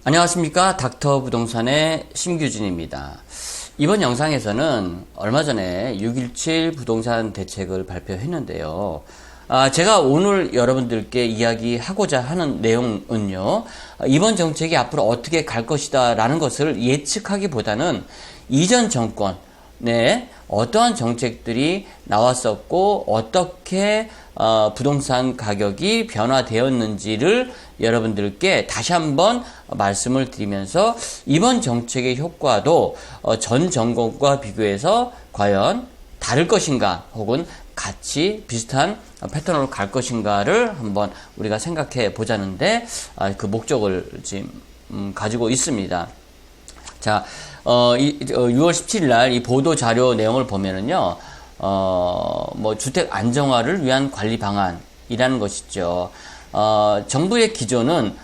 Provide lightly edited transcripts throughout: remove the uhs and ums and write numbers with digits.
안녕하십니까. 닥터 부동산의 심규진입니다. 이번 영상에서는 얼마 전에 6.17 부동산 대책을 발표했는데요. 제가 오늘 여러분들께 이야기하고자 하는 내용은요, 이번 정책이 앞으로 어떻게 갈 것이다 라는 것을 예측하기보다는 이전 정권에 어떠한 정책들이 나왔었고 어떻게 부동산 가격이 변화되었는지를 여러분들께 다시 한번 말씀을 드리면서 이번 정책의 효과도 전 정권과 비교해서 과연 다를 것인가 혹은 같이 비슷한 패턴으로 갈 것인가를 한번 우리가 생각해 보자는데 그 목적을 지금 가지고 있습니다. 자, 6월 17일 날 이 보도 자료 내용을 보면은요, 주택 안정화를 위한 관리 방안이라는 것이죠. 정부의 기조는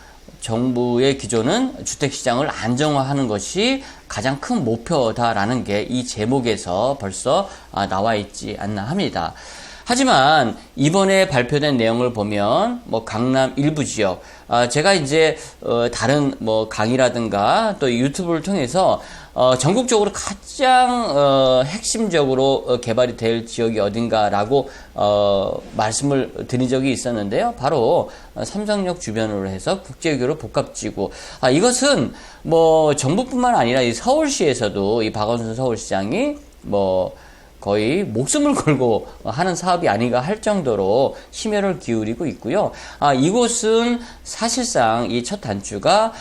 주택시장을 안정화하는 것이 가장 큰 목표다라는 게 이 제목에서 벌써 나와 있지 않나 합니다. 하지만 이번에 발표된 내용을 보면 강남 일부 지역, 제가 이제 다른 강의라든가 또 유튜브를 통해서 전국적으로 가장 핵심적으로 개발이 될 지역이 어딘가라고 말씀을 드린 적이 있었는데요. 바로 삼성역 주변으로 해서 국제교류 복합지구. 이것은 정부뿐만 아니라 이 서울시에서도 이 박원순 서울시장이 거의 목숨을 걸고 하는 사업이 아닌가 할 정도로 심혈을 기울이고 있고요. 이곳은 사실상 이 첫 단추가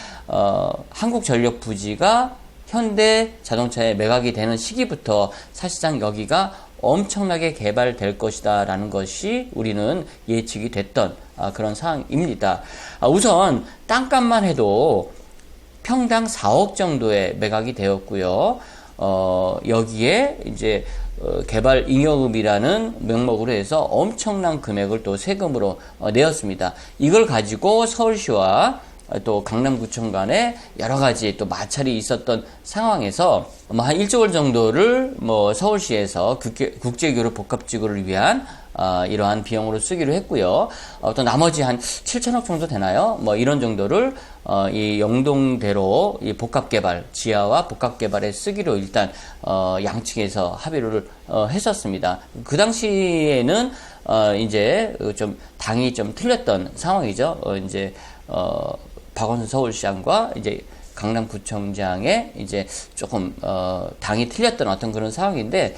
한국전력 부지가 현대 자동차에 매각이 되는 시기부터 사실상 여기가 엄청나게 개발될 것이다 라는 것이 우리는 예측이 됐던 그런 상황입니다. 우선 땅값만 해도 평당 4억 정도에 매각이 되었고요. 여기에 이제 개발 잉여금이라는 명목으로 해서 엄청난 금액을 또 세금으로 내었습니다. 이걸 가지고 서울시와 또 강남구청 간에 여러 가지 또 마찰이 있었던 상황에서 한 1조 원 정도를 서울시에서 국제교류 복합지구를 위한 이러한 비용으로 쓰기로 했고요. 또 나머지 한 7천억 정도 되나요? 이런 정도를 이 영동대로 이 복합개발, 지하와 복합개발에 쓰기로 일단 양측에서 합의를 했었습니다. 그 당시에는 이제 좀 당이 좀 틀렸던 상황이죠. 이제 박원순 서울시장과 이제 강남구청장의 이제 조금 당이 틀렸던 어떤 그런 상황인데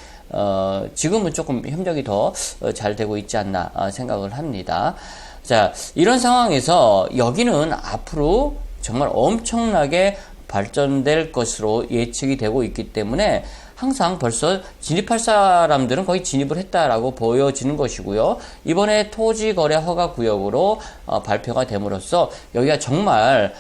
지금은 조금 협력이 더 잘 되고 있지 않나 생각을 합니다. 자, 이런 상황에서 여기는 앞으로 정말 엄청나게 발전될 것으로 예측이 되고 있기 때문에 항상 벌써 진입할 사람들은 거의 진입을 했다라고 보여지는 것이고요. 이번에 토지거래 허가구역으로 발표가 됨으로써 여기가 정말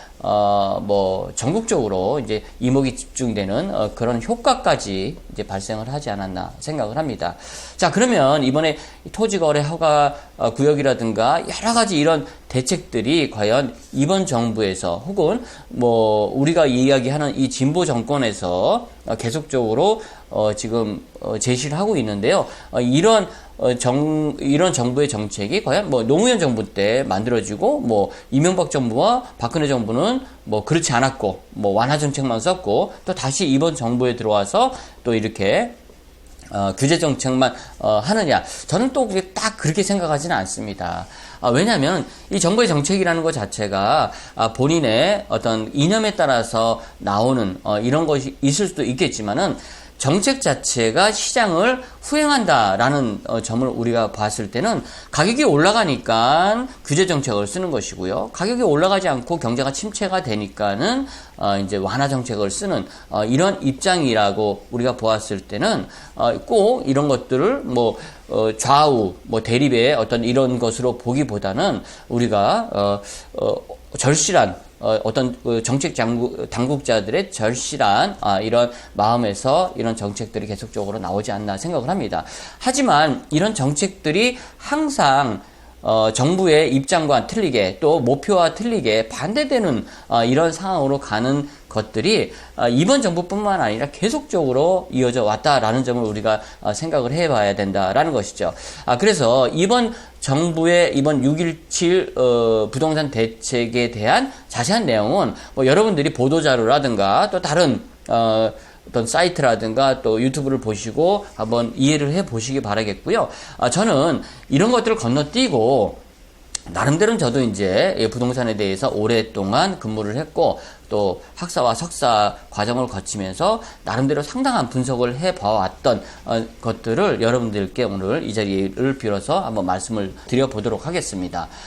전국적으로 이제 이목이 집중되는 그런 효과까지 이제 발생을 하지 않았나 생각을 합니다. 자, 그러면 이번에 토지거래 허가구역이라든가 여러 가지 이런 대책들이 과연 이번 정부에서 혹은 우리가 이야기하는 이 진보 정권에서 계속적으로 지금 제시를 하고 있는데요. 이런 정부의 정책이 과연 노무현 정부 때 만들어지고 이명박 정부와 박근혜 정부는 그렇지 않았고 완화 정책만 썼고 또 다시 이번 정부에 들어와서 또 이렇게 규제 정책만 하느냐, 저는 또 딱 그렇게 생각하지는 않습니다. 왜냐하면 이 정부의 정책이라는 것 자체가 본인의 어떤 이념에 따라서 나오는 이런 것이 있을 수도 있겠지만은 정책 자체가 시장을 후행한다라는 점을 우리가 봤을 때는 가격이 올라가니까 규제 정책을 쓰는 것이고요. 가격이 올라가지 않고 경제가 침체가 되니까는 이제 완화 정책을 쓰는 이런 입장이라고 우리가 보았을 때는 꼭 이런 것들을 좌우 대립의 어떤 이런 것으로 보기보다는 우리가 절실한 어떤 정책 당국자들의 절실한 이런 마음에서 이런 정책들이 계속적으로 나오지 않나 생각을 합니다. 하지만 이런 정책들이 항상 정부의 입장과 틀리게 또 목표와 틀리게 반대되는 이런 상황으로 가는 것들이 이번 정부뿐만 아니라 계속적으로 이어져 왔다라는 점을 우리가 생각을 해봐야 된다라는 것이죠. 그래서 이번 정부의 이번 6.17 부동산 대책에 대한 자세한 내용은 뭐 여러분들이 보도자료라든가 또 다른 어떤 사이트라든가 또 유튜브를 보시고 한번 이해를 해 보시기 바라겠고요. 저는 이런 것들을 건너뛰고 나름대로는 저도 이제 부동산에 대해서 오랫동안 근무를 했고 또 학사와 석사 과정을 거치면서 나름대로 상당한 분석을 해 봐왔던 것들을 여러분들께 오늘 이 자리를 빌어서 한번 말씀을 드려보도록 하겠습니다.